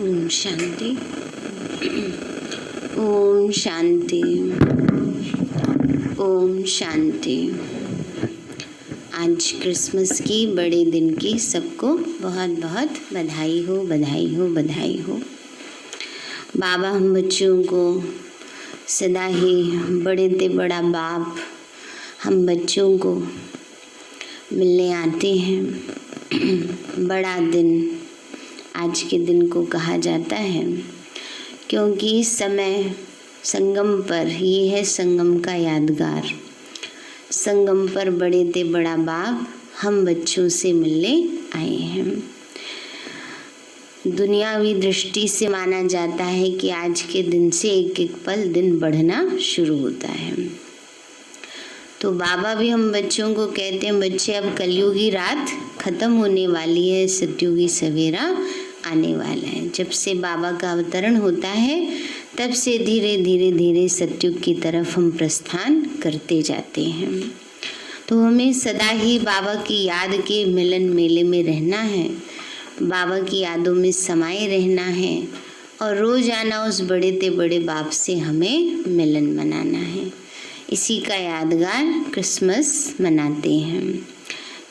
ओम शांति। ओम शांति। ओम शांति। आज क्रिसमस की बड़े दिन की सबको बहुत बहुत बधाई हो, बधाई हो, बधाई हो। बाबा हम बच्चों को सदा ही बड़े ते बड़ा बाप हम बच्चों को मिलने आते हैं। बड़ा दिन आज के दिन को कहा जाता है क्योंकि इस समय संगम पर, ये है संगम का यादगार। संगम पर बड़े ते बड़ा बाप हम बच्चों से मिलने आए हैं। दुनियावी दृष्टि से माना जाता है कि आज के दिन से एक एक पल दिन बढ़ना शुरू होता है। तो बाबा भी हम बच्चों को कहते हैं, बच्चे अब कलयुगी रात खत्म होने वाली है, सतयुगी सवेरा आने वाला है। जब से बाबा का अवतरण होता है तब से धीरे धीरे धीरे सतयुग की तरफ हम प्रस्थान करते जाते हैं। तो हमें सदा ही बाबा की याद के मिलन मेले में रहना है, बाबा की यादों में समाये रहना है और रोजाना उस बड़े ते बड़े बाप से हमें मिलन मनाना है। इसी का यादगार क्रिसमस मनाते हैं।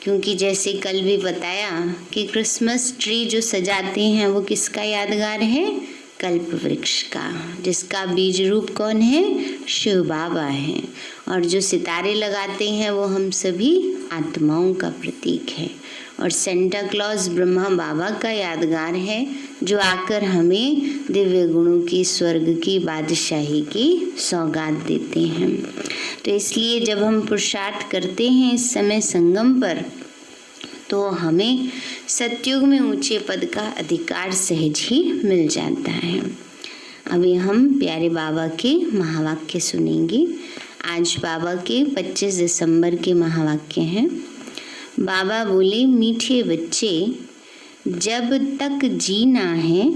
क्योंकि जैसे कल भी बताया कि क्रिसमस ट्री जो सजाते हैं वो किसका यादगार है? कल्प वृक्ष का, जिसका बीज रूप कौन है? शिव बाबा हैं। और जो सितारे लगाते हैं वो हम सभी आत्माओं का प्रतीक है। और सेंटा क्लॉज ब्रह्मा बाबा का यादगार है, जो आकर हमें दिव्य गुणों की, स्वर्ग की, बादशाही की सौगात देते हैं। तो इसलिए जब हम पुरुषार्थ करते हैं इस समय संगम पर, तो हमें सतयुग में ऊंचे पद का अधिकार सहज ही मिल जाता है। अभी हम प्यारे बाबा के महावाक्य सुनेंगे। आज बाबा के 25 दिसंबर के महावाक्य हैं। बाबा बोले, मीठे बच्चे, जब तक जीना है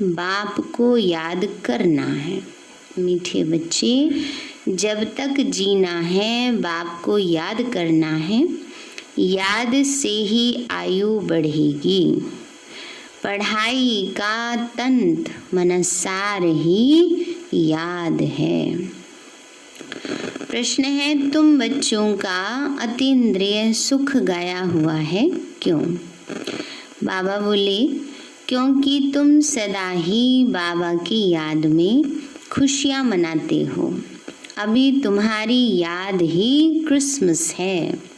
बाप को याद करना है। मीठे बच्चे, जब तक जीना है बाप को याद करना है। याद से ही आयु बढ़ेगी। पढ़ाई का तंत मनसार ही याद है। प्रश्न है, तुम बच्चों का अतीन्द्रिय सुख गाया हुआ है क्यों? बाबा बोले, क्योंकि तुम सदा ही बाबा की याद में खुशियाँ मनाते हो। अभी तुम्हारी याद ही क्रिसमस है।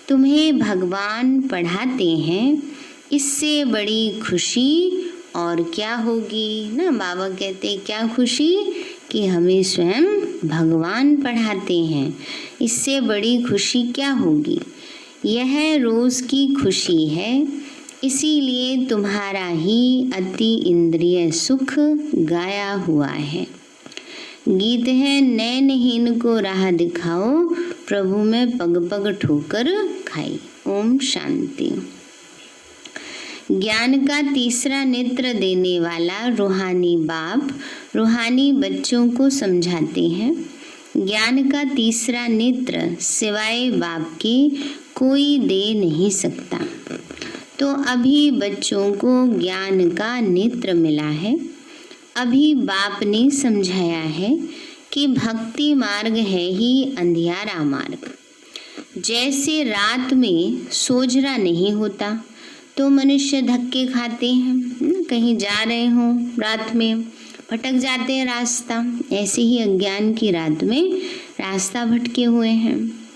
तुम्हें भगवान पढ़ाते हैं, इससे बड़ी खुशी और क्या होगी ना? बाबा कहते हैं क्या खुशी? कि हमें स्वयं भगवान पढ़ाते हैं, इससे बड़ी खुशी क्या होगी? यह रोज की खुशी है, इसीलिए तुम्हारा ही अति इंद्रिय सुख गाया हुआ है। गीत है, नैनहीन को राह दिखाओ, प्रभु में पग पग ठोकर खाई। ओम शांति। ज्ञान का तीसरा नेत्र देने वाला रूहानी बाप रूहानी बच्चों को समझाते हैं। ज्ञान का तीसरा नेत्र सिवाय बाप के कोई दे नहीं सकता। तो अभी बच्चों को ज्ञान का नेत्र मिला है। अभी बाप ने समझाया है कि भक्ति मार्ग है ही अंधियारा मार्ग। जैसे रात में सोजरा नहीं होता तो मनुष्य धक्के खाते हैं, कहीं जा रहे हों रात में भटक जाते हैं रास्ता, ऐसे ही अज्ञान की रात में रास्ता भटके हुए हैं।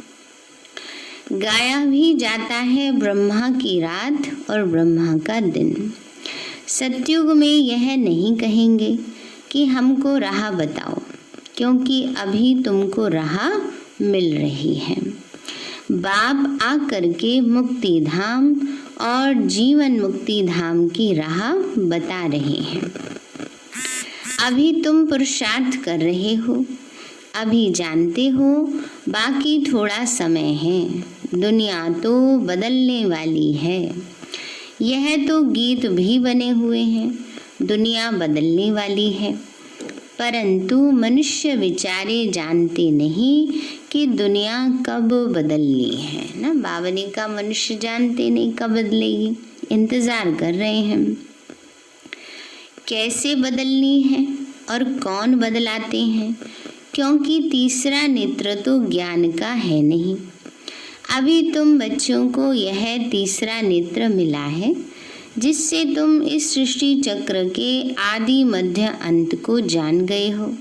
गाया भी जाता है ब्रह्मा की रात और ब्रह्मा का दिन। सतयुग में यह नहीं कहेंगे कि हमको राह बताओ, क्योंकि अभी तुमको राह मिल रही है। बाप आकर के मुक्ति धाम और जीवन मुक्ति धाम की राह बता रहे हैं। अभी तुम पुरुषार्थ कर रहे हो, अभी जानते हो बाकी थोड़ा समय है। दुनिया तो बदलने वाली है। यह तो गीत भी बने हुए हैं, दुनिया बदलने वाली है। परंतु मनुष्य बेचारे जानते नहीं कि दुनिया कब बदलनी है ना। बाबा ने कहा मनुष्य जानते नहीं कब बदलेगी, इंतजार कर रहे हैं। कैसे बदलनी है और कौन बदलाते हैं, क्योंकि तीसरा नेत्र तो ज्ञान का है नहीं। अभी तुम बच्चों को यह तीसरा नेत्र मिला है, जिससे तुम इस सृष्टि चक्र के आदि मध्य अंत को जान गए हो,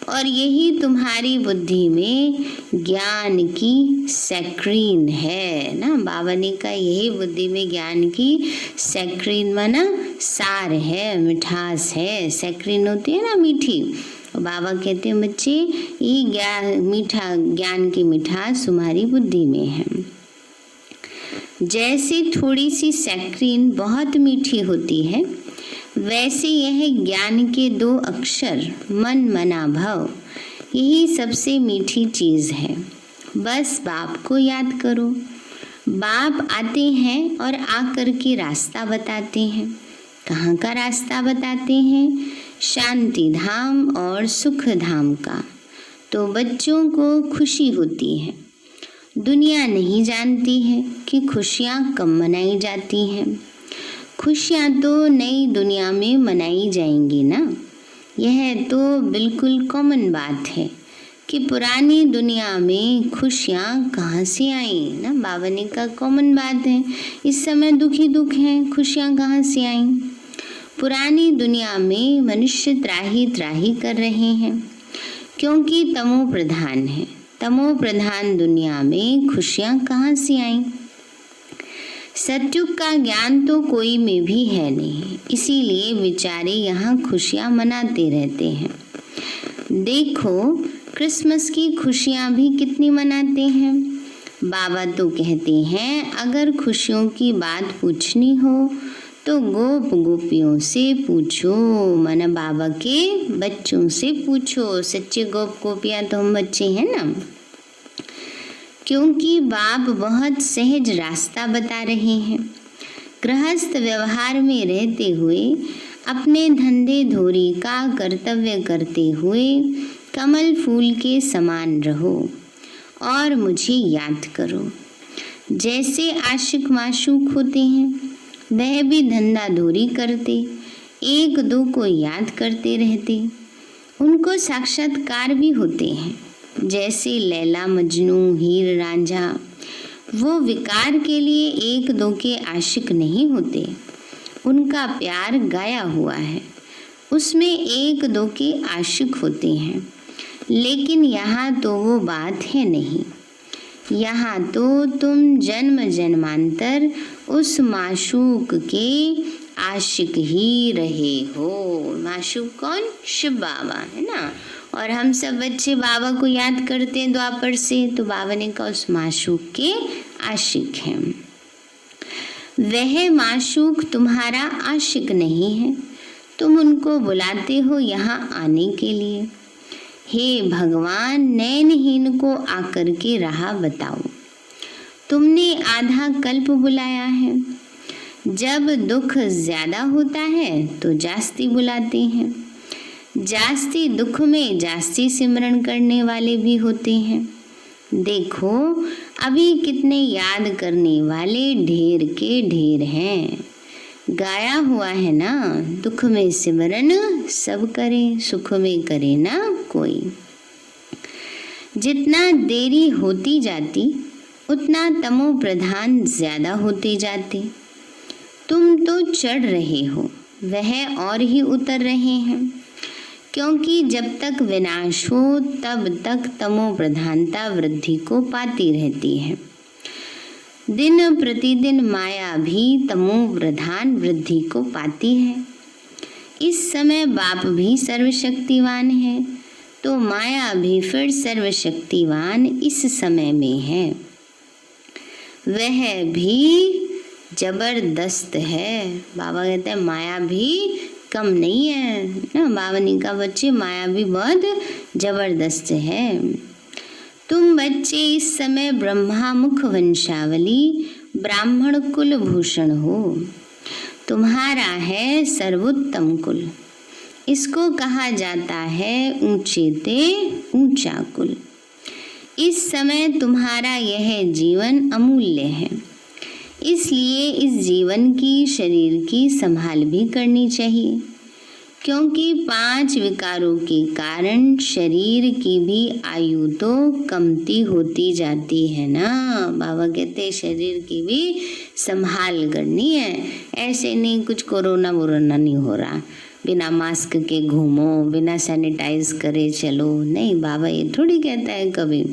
और यही तुम्हारी बुद्धि में ज्ञान की सैक्रीन है ना। बाबा ने कहा यही बुद्धि में ज्ञान की सैक्रीन माना सार है, मिठास है। सैक्रीन होती है ना मीठी, और बाबा कहते हैं बच्चे ये ज्ञान की मिठास तुम्हारी बुद्धि में है। जैसे थोड़ी सी सैक्रीन बहुत मीठी होती है, वैसे यह ज्ञान के 2 अक्षर मन मना भव, यही सबसे मीठी चीज़ है। बस बाप को याद करो। बाप आते हैं और आकर के रास्ता बताते हैं। कहाँ का रास्ता बताते हैं? शांति धाम और सुख धाम का। तो बच्चों को खुशी होती है। दुनिया नहीं जानती है कि खुशियाँ कब मनाई जाती हैं। खुशियाँ तो नई दुनिया में मनाई जाएंगी ना। यह तो बिल्कुल कॉमन बात है कि पुरानी दुनिया में खुशियाँ कहाँ से आई ना। बाबा ने कहा कॉमन बात है, इस समय दुखी दुख हैं, खुशियाँ कहाँ से आई। पुरानी दुनिया में मनुष्य त्राही त्राही कर रहे हैं, क्योंकि तमो प्रधान है। तमो प्रधान दुनिया में खुशियाँ कहाँ से आई। सतयुग का ज्ञान तो कोई में भी है नहीं, इसीलिए बेचारे यहाँ खुशियाँ मनाते रहते हैं। देखो क्रिसमस की खुशियाँ भी कितनी मनाते हैं। बाबा तो कहते हैं अगर खुशियों की बात पूछनी हो तो गोप गोपियों से पूछो, माना बाबा के बच्चों से पूछो। सच्चे गोप गोपियाँ तो हम बच्चे हैं ना, क्योंकि बाप बहुत सहज रास्ता बता रहे हैं। गृहस्थ व्यवहार में रहते हुए अपने धंधे धोरी का कर्तव्य करते हुए कमल फूल के समान रहो और मुझे याद करो। जैसे आशिक माशूक होते हैं, वह भी धंधा धोरी करते, एक दो को याद करते रहते। उनको साक्षात्कार भी होते हैं, जैसे लैला मजनू, हीर रांझा। वो विकार के लिए एक दो के आशिक नहीं होते, उनका प्यार गाया हुआ है, उसमें एक दो के आशिक होते हैं। लेकिन यहाँ तो वो बात है नहीं। यहाँ तो तुम जन्म जन्मांतर उस माशूक के आशिक ही रहे हो। माशूक कौन? शिव बाबा है ना। और हम सब बच्चे बाबा को याद करते हैं द्वापर से, तो बाबा ने कहा उस माशूक के आशिक हैं। वह माशूक तुम्हारा आशिक नहीं है, तुम उनको बुलाते हो यहाँ आने के लिए। हे भगवान, नैनहीन को आकर के राह बताओ। तुमने आधा कल्प बुलाया है। जब दुख ज्यादा होता है तो जास्ती बुलाते हैं। जास्ती दुख में जास्ती सिमरन करने वाले भी होते हैं। देखो अभी कितने याद करने वाले ढेर के ढेर हैं। गाया हुआ है ना, दुख में सिमरन सब करे, सुख में करे ना कोई। जितना देरी होती जाती उतना तमो प्रधान ज्यादा होते जाते। तुम तो चढ़ रहे हो, वह और ही उतर रहे हैं, क्योंकि जब तक विनाश हो तब तक तमो प्रधानता वृद्धि को पाती रहती है। दिन प्रतिदिन माया भी तमो प्रधान वृद्धि को पाती है। इस समय बाप भी सर्वशक्तिवान है, तो माया भी फिर सर्वशक्तिवान इस समय में है। वह भी जबरदस्त है। बाबा कहते हैं माया भी कम नहीं है ना। बाबा ने कहा बच्चे माया भी बहुत जबरदस्त है। तुम बच्चे इस समय ब्रह्मा मुख वंशावली ब्राह्मण कुल भूषण हो। तुम्हारा है सर्वोत्तम कुल। इसको कहा जाता है ऊंचे ते ऊंचा कुल। इस समय तुम्हारा यह जीवन अमूल्य है, इसलिए इस जीवन की, शरीर की संभाल भी करनी चाहिए। क्योंकि 5 विकारों के कारण शरीर की भी आयु तो कमती होती जाती है ना। बाबा कहते हैं शरीर की भी संभाल करनी है। ऐसे नहीं कुछ कोरोना वोरोना नहीं हो रहा, बिना मास्क के घूमो, बिना सैनिटाइज करे चलो, नहीं बाबा ये थोड़ी कहता है कभी।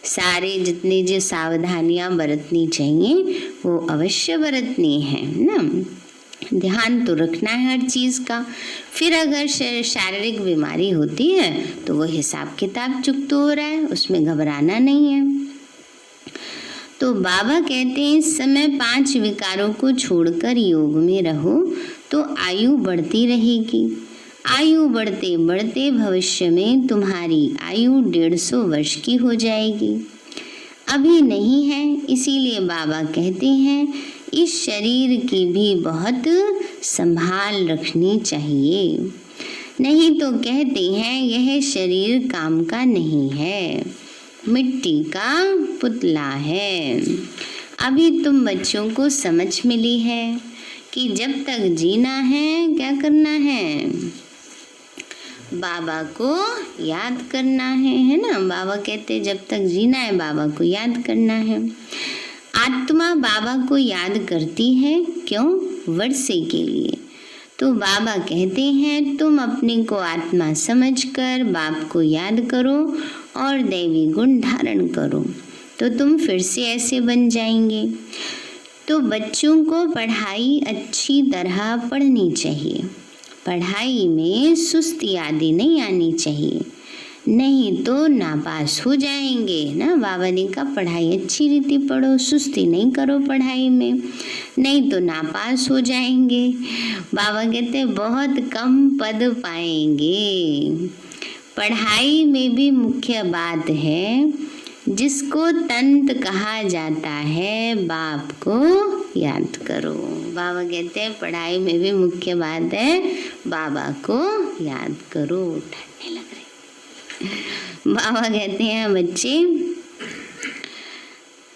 सारे जितनी जो सावधानियां बरतनी चाहिए वो अवश्य बरतनी है ना। ध्यान तो रखना है हर चीज का। फिर अगर शारीरिक बीमारी होती है तो वो हिसाब किताब चुकता हो रहा है, उसमें घबराना नहीं है। तो बाबा कहते हैं इस समय 5 विकारों को छोड़कर योग में रहो तो आयु बढ़ती रहेगी। आयु बढ़ते बढ़ते भविष्य में तुम्हारी आयु 150 वर्ष की हो जाएगी। अभी नहीं है, इसीलिए बाबा कहते हैं इस शरीर की भी बहुत संभाल रखनी चाहिए। नहीं तो कहते हैं यह शरीर काम का नहीं है, मिट्टी का पुतला है। अभी तुम बच्चों को समझ मिली है कि जब तक जीना है क्या करना है, बाबा को याद करना है ना। बाबा कहते जब तक जीना है बाबा को याद करना है। आत्मा बाबा को याद करती है, क्यों? वर्षे के लिए। तो बाबा कहते हैं तुम अपने को आत्मा समझकर बाप को याद करो और दैवी गुण धारण करो तो तुम फिर से ऐसे बन जाएंगे। तो बच्चों को पढ़ाई अच्छी तरह पढ़नी चाहिए। पढ़ाई में सुस्ती आदि नहीं आनी चाहिए, नहीं तो नापास हो जाएंगे ना। बाबा ने कहा पढ़ाई अच्छी रीति पढ़ो, सुस्ती नहीं करो पढ़ाई में, नहीं तो नापास हो जाएंगे। बाबा कहते बहुत कम पद पाएंगे। पढ़ाई में भी मुख्य बात है, जिसको तंत कहा जाता है बाप को याद करो। बाबा कहते हैं पढ़ाई में भी मुख्य बात है बाबा को याद करो। ठंडे लग रहे। बाबा कहते हैं बच्चे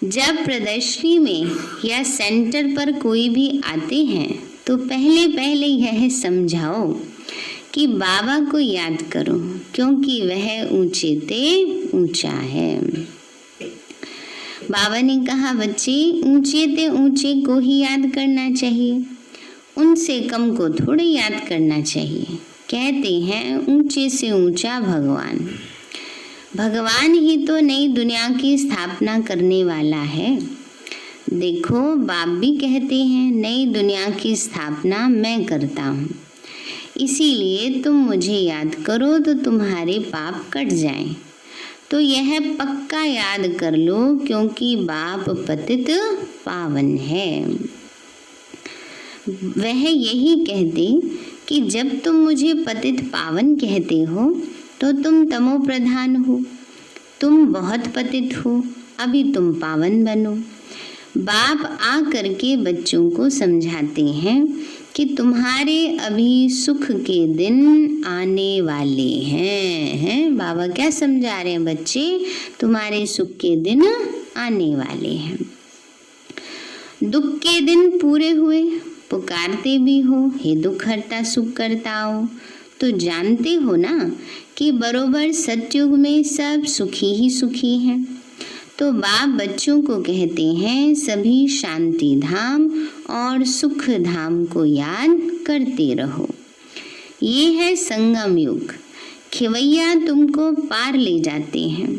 जब प्रदर्शनी में या सेंटर पर कोई भी आते हैं तो पहले पहले यह समझाओ कि बाबा को याद करो, क्योंकि वह ऊंचे ते ऊंचा है। बाबा ने कहा बच्चे ऊंचे ते ऊंचे को ही याद करना चाहिए, उनसे कम को थोड़े याद करना चाहिए। कहते हैं ऊंचे से ऊंचा भगवान। भगवान ही तो नई दुनिया की स्थापना करने वाला है। देखो बाप भी कहते हैं नई दुनिया की स्थापना मैं करता हूँ, इसीलिए तुम मुझे याद करो तो तुम्हारे पाप कट जाएं। तो यह पक्का याद कर लो, क्योंकि बाप पतित पावन है। वह यही कहते कि जब तुम मुझे पतित पावन कहते हो तो तुम तमो प्रधान हो, तुम बहुत पतित हो, अभी तुम पावन बनो। बाप आ करके बच्चों को समझाते हैं कि तुम्हारे अभी सुख के दिन आने वाले हैं। बाबा क्या समझा रहे हैं बच्चे, तुम्हारे सुख के दिन आने वाले हैं। दुख के दिन पूरे हुए, पुकारते भी हो हे दुख हरता सुख करता हो, तो जानते हो ना कि बरोबर सतयुग में सब सुखी ही सुखी हैं। तो बाप बच्चों को कहते हैं सभी शांति धाम और सुख धाम को याद करते रहो। ये है संगम युग। खिवैया तुमको पार ले जाते हैं,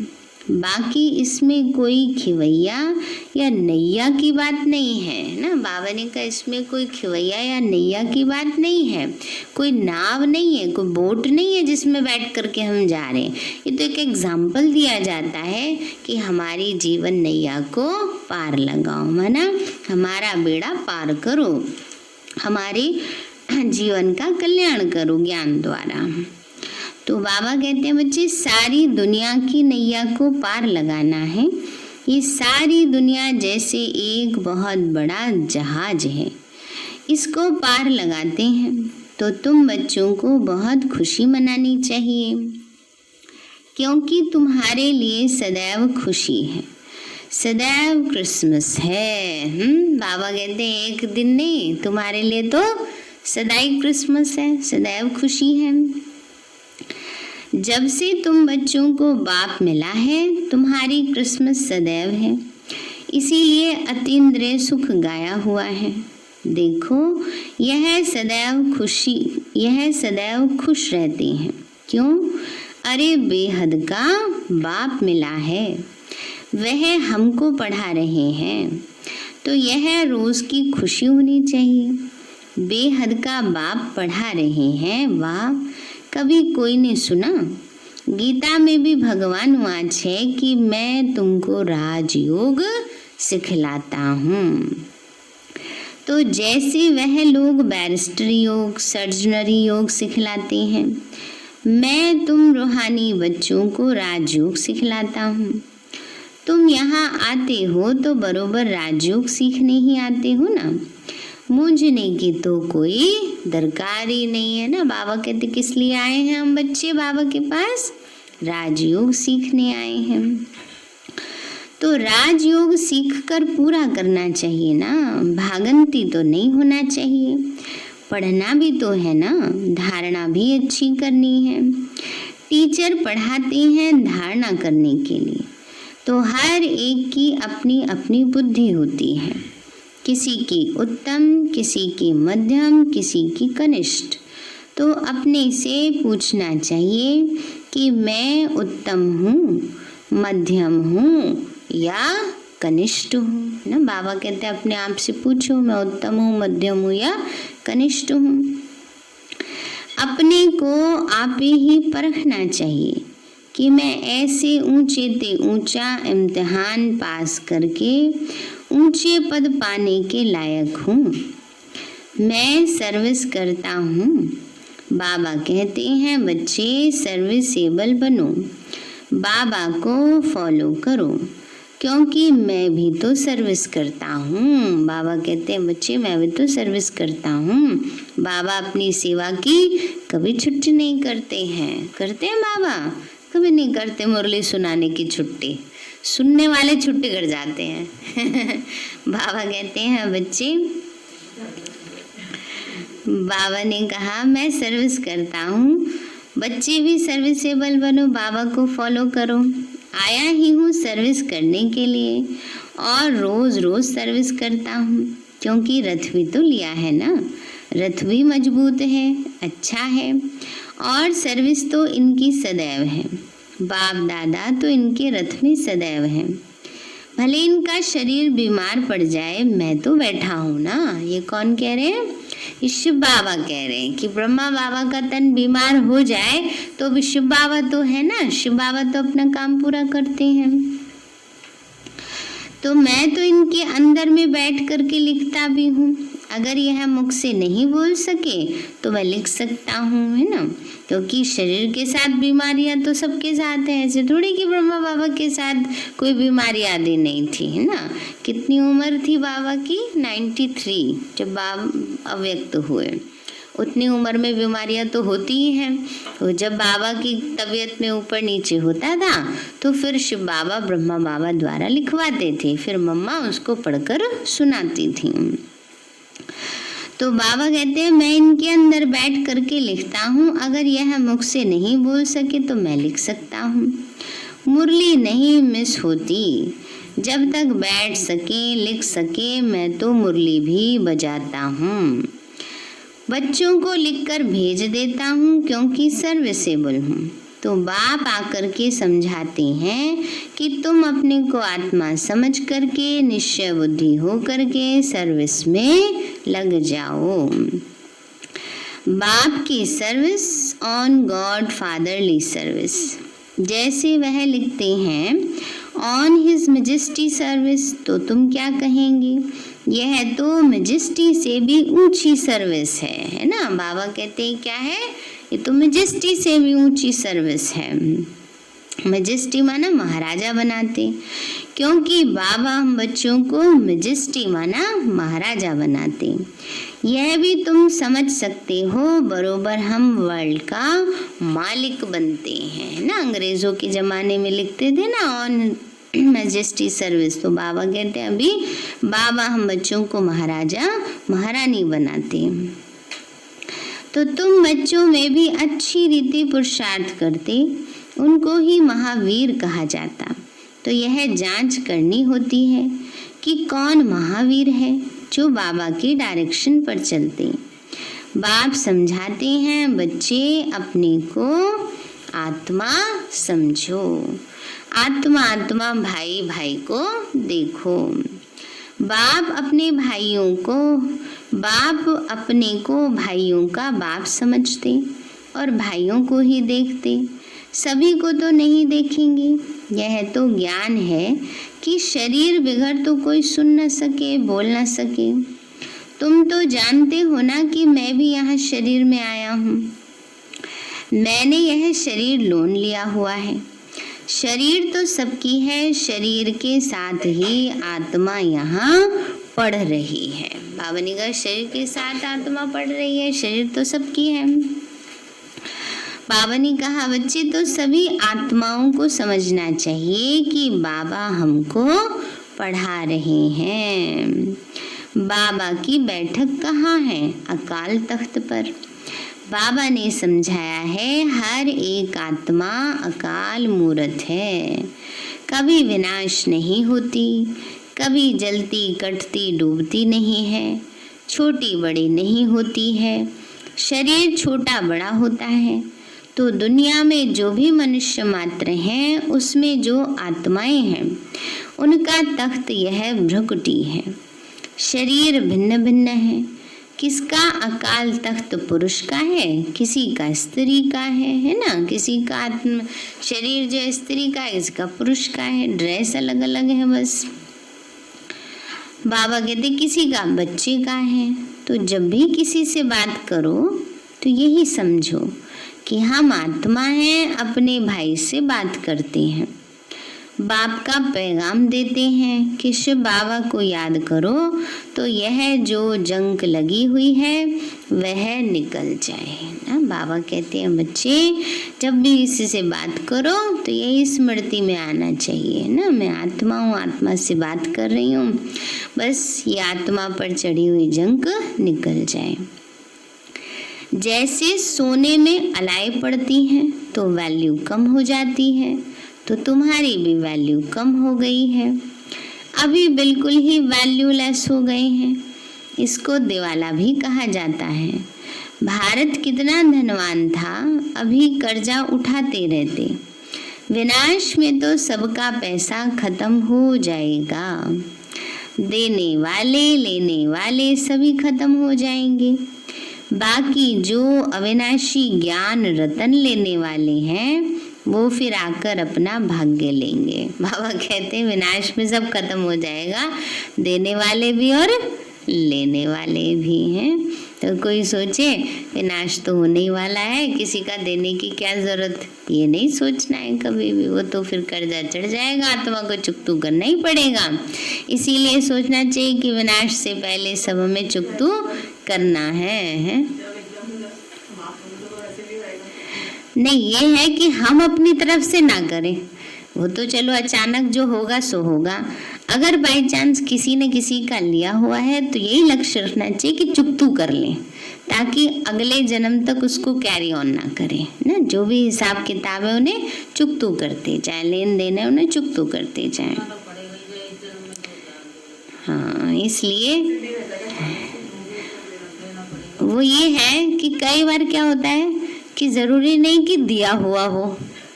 बाकी इसमें कोई खिवैया या नैया की बात नहीं है ना। बाबा ने कहा इसमें कोई खिवैया या नैया की बात नहीं है, कोई नाव नहीं है, कोई बोट नहीं है जिसमें बैठ करके हम जा रहे हैं। ये तो एक एग्जाम्पल दिया जाता है कि हमारी जीवन नैया को पार लगाओ, माना हमारा बेड़ा पार करो, हमारे जीवन का कल्याण करो ज्ञान द्वारा। तो बाबा कहते हैं बच्चे सारी दुनिया की नैया को पार लगाना है। ये सारी दुनिया जैसे एक बहुत बड़ा जहाज है, इसको पार लगाते हैं तो तुम बच्चों को बहुत खुशी मनानी चाहिए, क्योंकि तुम्हारे लिए सदैव खुशी है, सदैव क्रिसमस है। बाबा कहते हैं एक दिन नहीं, तुम्हारे लिए तो सदैव क्रिसमस है, सदैव खुशी है। जब से तुम बच्चों को बाप मिला है, तुम्हारी क्रिसमस सदैव है। इसीलिए अतीन्द्रिय सुख गाया हुआ है। देखो, यह सदैव खुश रहते हैं। क्यों? अरे बेहद का बाप मिला है, वह हमको पढ़ा रहे हैं, तो यह रोज की खुशी होनी चाहिए। बेहद का बाप पढ़ा रहे हैं, वाह, कभी कोई ने सुना? गीता में भी भगवान वाच है कि मैं तुमको राजयोग सिखलाता हूँ। तो जैसे वह लोग बैरिस्टर योग, सर्जनरी योग सिखलाते हैं, मैं तुम रूहानी बच्चों को राजयोग सिखलाता हूँ। तुम यहाँ आते हो तो बरोबर राजयोग सीखने ही आते हो ना, मूंझने की तो कोई दरकार ही नहीं है ना। बाबा कहते किस लिए आए हैं हम बच्चे बाबा के पास? राजयोग सीखने आए हैं। तो राजयोग सीख कर पूरा करना चाहिए ना, भागंती तो नहीं होना चाहिए। पढ़ना भी तो है ना, धारणा भी अच्छी करनी है। टीचर पढ़ाते हैं धारणा करने के लिए, तो हर एक की अपनी अपनी बुद्धि होती है। किसी की उत्तम, किसी की मध्यम, किसी की कनिष्ठ। तो अपने से पूछना चाहिए कि मैं उत्तम हूँ, मध्यम हूँ या कनिष्ठ हूँ, ना। बाबा कहते हैं अपने आप से पूछो, मैं उत्तम हूँ, मध्यम हूँ या कनिष्ठ हूँ। अपने को आप ही परखना चाहिए कि मैं ऐसे ऊंचे ते ऊंचा इम्तिहान पास करके ऊंचे पद पाने के लायक हूँ। मैं सर्विस करता हूँ। बाबा कहते हैं बच्चे सर्विसेबल बनो, बाबा को फॉलो करो, क्योंकि मैं भी तो सर्विस करता हूँ। बाबा कहते हैं बच्चे मैं भी तो सर्विस करता हूँ। बाबा अपनी सेवा की कभी छुट्टी नहीं करते हैं। करते हैं बाबा? कभी नहीं करते। मुरली सुनाने की छुट्टी, सुनने वाले छुट्टी कर जाते हैं। बाबा कहते हैं बच्चे, बाबा ने कहा मैं सर्विस करता हूँ, बच्चे भी सर्विसेबल बनो, बाबा को फॉलो करो। आया ही हूँ सर्विस करने के लिए और रोज रोज सर्विस करता हूँ, क्योंकि रथ भी तो लिया है ना, रथ भी मजबूत है, अच्छा है, और सर्विस तो इनकी सदैव है। बाप दादा तो इनके रथ में सदैव हैं। भले इनका शरीर बीमार पड़ जाए, मैं तो बैठा हूँ ना। ये कौन कह रहे हैं? ये शिव बाबा कह रहे हैं कि ब्रह्मा बाबा का तन बीमार हो जाए तो भी शिव बाबा तो है ना, शिव बाबा तो अपना काम पूरा करते हैं। तो मैं तो इनके अंदर में बैठ करके लिखता भी हूँ। अगर यह मुख से नहीं बोल सके तो मैं लिख सकता हूँ, है ना, क्योंकि शरीर के साथ बीमारियां तो सबके साथ है। ऐसे थोड़ी कि ब्रह्मा बाबा के साथ कोई बीमारी आदि नहीं थी, है ना। कितनी उम्र थी बाबा की? 93 जब बाबा अव्यक्त हुए। उतनी उम्र में बीमारियां तो होती ही हैं। तो जब बाबा की तबीयत में ऊपर नीचे होता था तो फिर शिव बाबा ब्रह्मा बाबा द्वारा लिखवाते थे, फिर मम्मा उसको पढ़कर सुनाती थी। तो बाबा कहते हैं मैं इनके अंदर बैठ करके लिखता हूँ। अगर यह मुख से नहीं बोल सके तो मैं लिख सकता हूँ। मुरली नहीं मिस होती, जब तक बैठ सके लिख सके मैं तो मुरली भी बजाता हूँ। बच्चों को लिखकर भेज देता हूँ क्योंकि सर्विसेबल हूँ। तो बाप आकर के समझाते हैं कि तुम अपने को आत्मा समझ करके निश्चय बुद्धि हो करके सर्विस में लग जाओ। बाप की service on God fatherly service. जैसे वह लिखते हैं ऑन हिज मेजेस्टी सर्विस, तो तुम क्या कहेंगे? यह तो मेजेस्टी से भी ऊंची सर्विस है ना। बाबा कहते हैं क्या है? ये तो मेजेस्टी से भी ऊंची सर्विस है। मेजेस्टी माना महाराजा बनाते, क्योंकि बाबा हम बच्चों को मेजेस्टी माना महाराजा बनाते। यह भी तुम समझ सकते हो, बरोबर हम वर्ल्ड का मालिक बनते हैं ना। अंग्रेजों के जमाने में लिखते थे ना ऑन मैजेस्टी सर्विस, तो बाबा कहते हैं अभी बाबा हम बच्चों को महाराजा महारानी बनाते हैं। तो तुम बच्चों में भी अच्छी रीति पुरुषार्थ करते, उनको ही महावीर कहा जाता। तो यह जांच करनी होती है कि कौन महावीर है जो बाबा की डायरेक्शन पर चलते। बाप समझाते हैं, बच्चे अपने को आत्मा समझो, आत्मा आत्मा भाई भाई को देखो। बाप अपने भाइयों का बाप समझते और भाइयों को ही देखते, सभी को तो नहीं देखेंगे। यह तो ज्ञान है कि शरीर बिगड़ तो कोई सुन न सके, बोल न सके। तुम तो जानते हो ना कि मैं भी यहाँ शरीर में आया हूँ। मैंने यह शरीर लोन लिया हुआ है। शरीर तो सबकी है, शरीर के साथ ही आत्मा यहाँ पढ़ रही है। बाबा ने कहा शरीर के साथ आत्मा पढ़ रही है, शरीर तो सबकी है। बाबा ने कहा बच्चे तो सभी आत्माओं को समझना चाहिए कि बाबा हमको पढ़ा रहे हैं। बाबा की बैठक कहाँ है? अकाल तख्त पर। बाबा ने समझाया है हर एक आत्मा अकाल मूर्त है, कभी विनाश नहीं होती, कभी जलती कटती डूबती नहीं है, छोटी बड़ी नहीं होती है। शरीर छोटा बड़ा होता है तो दुनिया में जो भी मनुष्य मात्र हैं उसमें जो आत्माएं हैं उनका तख्त यह भ्रकुटी है। शरीर भिन्न भिन्न है, किसका अकाल तख्त पुरुष का है, किसी का स्त्री का है ना, किसी का आत्म शरीर जो स्त्री का है, इसका पुरुष का है, ड्रेस अलग अलग है बस। बाबा कहते किसी का बच्चे का है। तो जब भी किसी से बात करो तो यही समझो कि हम आत्मा हैं, अपने भाई से बात करते हैं, बाप का पैगाम देते हैं कि शिव बाबा को याद करो तो यह जो जंग लगी हुई है वह निकल जाए ना। बाबा कहते हैं बच्चे जब भी किसी से बात करो तो यही स्मृति में आना चाहिए ना, मैं आत्मा हूँ, आत्मा से बात कर रही हूँ, बस ये आत्मा पर चढ़ी हुई जंग निकल जाए। जैसे सोने में अलाई पड़ती हैं तो वैल्यू कम हो जाती है, तो तुम्हारी भी वैल्यू कम हो गई है, अभी बिल्कुल ही वैल्यूलेस हो गए हैं। इसको दिवाला भी कहा जाता है। भारत कितना धनवान था, अभी कर्जा उठाते रहते। विनाश में तो सबका पैसा खत्म हो जाएगा, देने वाले लेने वाले सभी खत्म हो जाएंगे। बाकी जो अविनाशी ज्ञान रतन लेने वाले हैं वो फिर आकर अपना भाग्य लेंगे। बाबा कहते हैं विनाश में सब खत्म हो जाएगा, देने वाले भी और लेने वाले भी हैं। तो कोई सोचे विनाश तो होने ही वाला है, किसी का देने की क्या जरूरत, ये नहीं सोचना है कभी भी, वो तो फिर कर्जा चढ़ जाएगा, आत्मा को चुकतू करना ही पड़ेगा। इसीलिए सोचना चाहिए कि विनाश से पहले सब हमें चुकतू करना है। नहीं, ये है कि हम अपनी तरफ से ना करें, वो तो चलो अचानक जो होगा सो होगा। अगर बाई चांस किसी ने किसी का लिया हुआ है तो यही लक्ष्य रखना चाहिए कि चुकतू कर लें, ताकि अगले जन्म तक उसको कैरी ऑन ना करें ना। जो भी हिसाब किताब है उन्हें चुकतू करते जाए, लेन देन है उन्हें चुकतू करते जाए। हाँ, इसलिए वो ये है कि कई बार क्या होता है कि जरूरी नहीं कि दिया हुआ हो,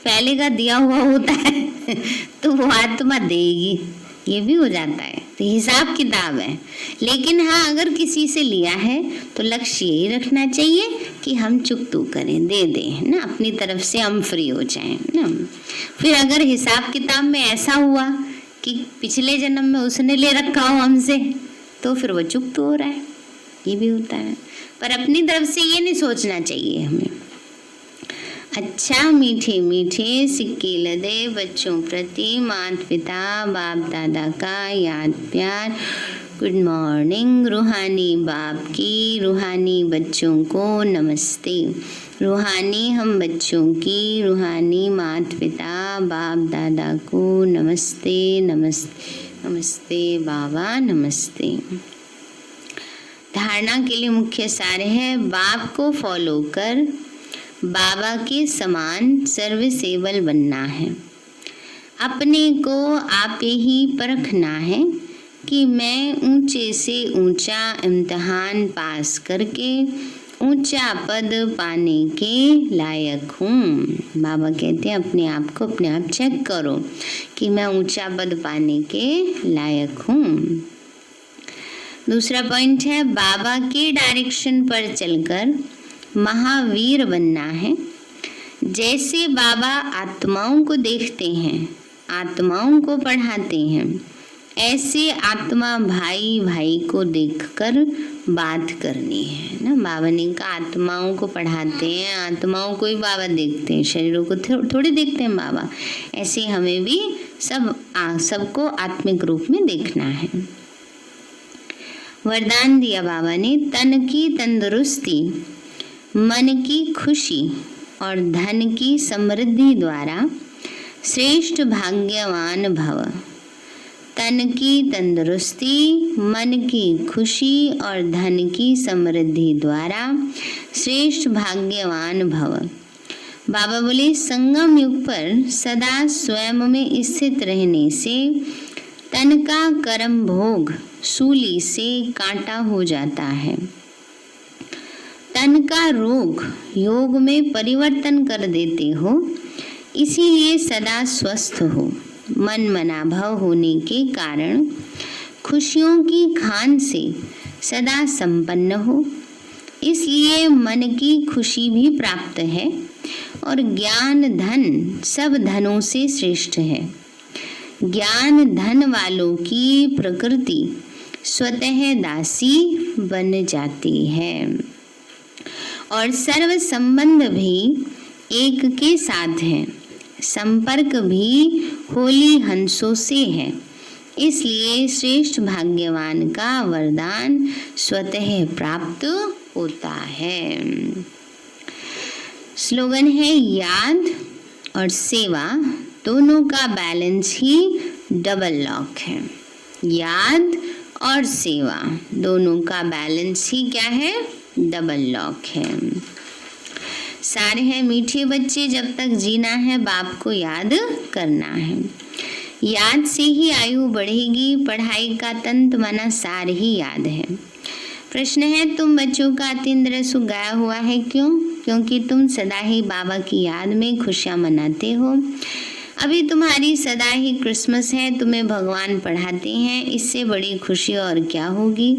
पहले का दिया हुआ होता है तो वो आत्मा देगी, ये भी हो जाता है। तो हिसाब किताब है। लेकिन हाँ, अगर किसी से लिया है तो लक्ष्य यही रखना चाहिए कि हम चुकतू करें, दे दें ना, अपनी तरफ से हम फ्री हो जाएं ना। फिर अगर हिसाब किताब में ऐसा हुआ कि पिछले जन्म में उसने ले रखा हो हमसे, तो फिर वो चुकतू हो रहा है, ये भी होता है। पर अपनी तरफ से ये नहीं सोचना चाहिए हमें। अच्छा, मीठे मीठे सिक्के लदे बच्चों प्रति माता पिता बाप दादा का याद प्यार। Good morning. रूहानी बाप की रूहानी बच्चों को नमस्ते। रूहानी हम बच्चों की रूहानी माता पिता बाप दादा को नमस्ते नमस्ते नमस्ते बाबा नमस्ते। धारणा के लिए मुख्य सार है, बाप को फॉलो कर बाबा के समान सर्विसेबल बनना है। अपने को आप ही परखना है कि मैं ऊंचे से ऊंचा इम्तिहान पास करके ऊंचा पद पाने के लायक हूँ। बाबा कहते हैं अपने आप को अपने आप चेक करो कि मैं ऊंचा पद पाने के लायक हूँ। दूसरा पॉइंट है, बाबा के डायरेक्शन पर चलकर महावीर बनना है। जैसे बाबा आत्माओं को देखते हैं, आत्माओं को पढ़ाते हैं, ऐसे आत्मा भाई भाई को देखकर बात करनी है ना। बाबा ने कहा आत्माओं को पढ़ाते हैं, आत्माओं को ही बाबा देखते हैं, शरीरों को थोड़ी देखते हैं बाबा। ऐसे हमें भी सबको आत्मिक रूप में देखना है। वरदान दिया बाबा ने, तन की तंदुरुस्ती, मन की खुशी और धन की समृद्धि द्वारा श्रेष्ठ भाग्यवान भव। तन की तंदुरुस्ती, मन की खुशी और धन की समृद्धि द्वारा श्रेष्ठ भाग्यवान भव। बाबा बोले, संगम युग पर सदा स्वयं में स्थित रहने से तन का कर्म भोग सूली से कांटा हो जाता है। तन का रोग योग में परिवर्तन कर देते हो, इसीलिए सदा स्वस्थ हो। मन मनाभव होने के कारण खुशियों की खान से सदा संपन्न हो, इसलिए मन की खुशी भी प्राप्त है और ज्ञान धन सब धनों से श्रेष्ठ है। ज्ञान धन वालों की प्रकृति स्वतः दासी बन जाती है और सर्व संबंध भी एक के साथ है। संपर्क भी होली हंसों से है, इसलिए श्रेष्ठ भाग्यवान का वरदान स्वतः प्राप्त होता है। स्लोगन है, याद और सेवा दोनों का बैलेंस ही डबल लॉक है। याद और सेवा दोनों का बैलेंस ही क्या है? डबल लॉक है। सारे हैं, मीठे बच्चे जब तक जीना है बाप को याद करना है। याद से ही आयु बढ़ेगी, पढ़ाई का तंत मना सार ही याद है। प्रश्न है, तुम बच्चों का अतीन्द्र सुख गाया हुआ है क्यों? क्योंकि तुम सदा ही बाबा की याद में खुशियाँ मनाते हो। अभी तुम्हारी सदा ही क्रिसमस है, तुम्हें भगवान पढ़ाते हैं, इससे बड़ी खुशी और क्या होगी।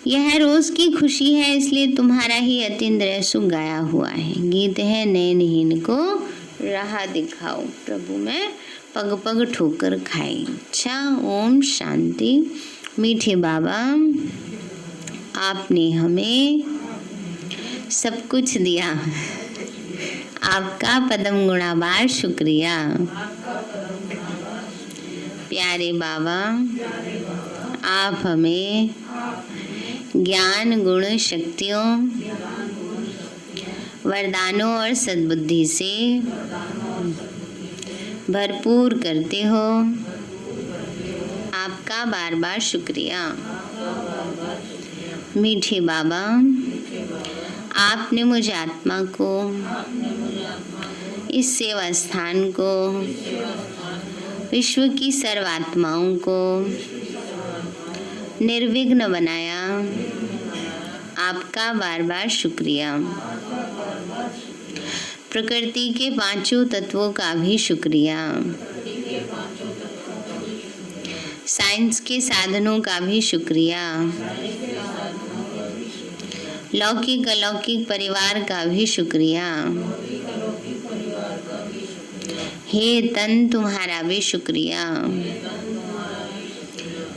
यह रोज की खुशी है, इसलिए तुम्हारा ही अतीन्द्र सुख गाया हुआ है। गीत है, नैनहीन को राह दिखाओ, प्रभु में पग पग ठोकर खाई। अच्छा, ओम शांति। मीठे बाबा, आपने हमें सब कुछ दिया, आपका पदम गुणाबार शुक्रिया। प्यारे बाबा, आप हमें ज्ञान गुण शक्तियों वरदानों और सद्बुद्धि से भरपूर करते हो, आपका बार बार शुक्रिया। मीठे बाबा, आपने मुझे आत्मा को, इस सेवा स्थान को, विश्व की सर्वात्माओं को निर्विघ्न बनाया, आपका बार बार शुक्रिया। प्रकृति के पांचों तत्वों का भी शुक्रिया, साइंस के साधनों का भी शुक्रिया, लौकिक अलौकिक परिवार का भी शुक्रिया। हे तन, तुम्हारा भी शुक्रिया।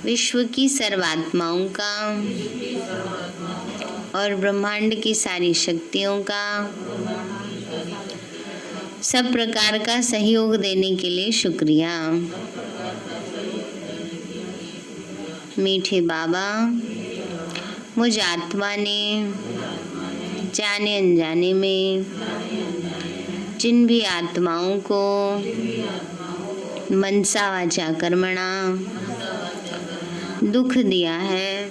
विश्व की सर्वात्माओं का और ब्रह्मांड की सारी शक्तियों का सब प्रकार का सहयोग देने के लिए शुक्रिया। मीठे बाबा, मुझ आत्मा ने जाने अनजाने में जिन भी आत्माओं को मनसा वाचा कर्मणा दुख दिया है,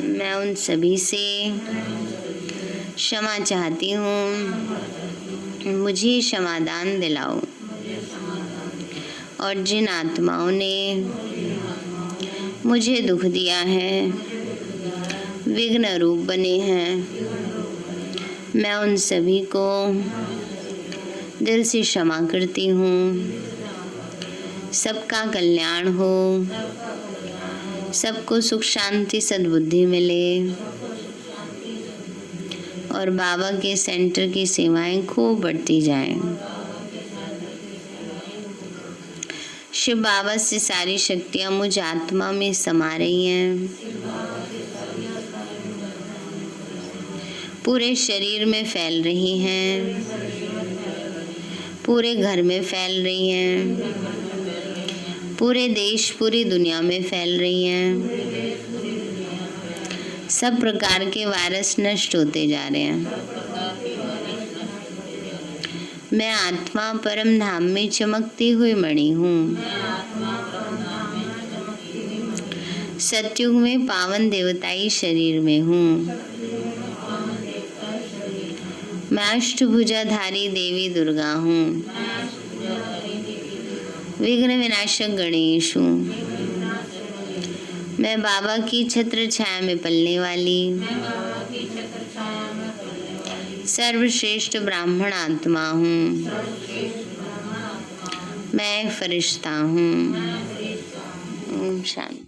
मैं मैं उन सभी से क्षमा चाहती हूँ, मुझे क्षमादान दिलाओ। और जिन आत्माओं ने मुझे दुख दिया है, विघ्न रूप बने हैं, मैं उन सभी को दिल से क्षमा करती हूँ। सबका कल्याण हो, सबको सुख शांति सद्बुद्धि मिले और बाबा के सेंटर की सेवाएं खूब बढ़ती जाएं। शिव बाबा से सारी शक्तियां मुझ आत्मा में समा रही हैं, पूरे शरीर में फैल रही हैं, पूरे घर में फैल रही हैं, पूरे देश पूरी दुनिया में फैल रही हैं। सब प्रकार के वायरस नष्ट होते जा रहे हैं। मैं आत्मा परम धाम में चमकती हुई मणि हूँ। सतयुग में पावन देवताई शरीर में हूँ। मैं अष्टभुजाधारी देवी दुर्गा हूँ। विघ्न विनाशक गणेश हूँ। मैं बाबा की छत्र छाया में पलने वाली सर्वश्रेष्ठ ब्राह्मण आत्मा हूँ। मैं फरिश्ता हूँ। ओम शांति।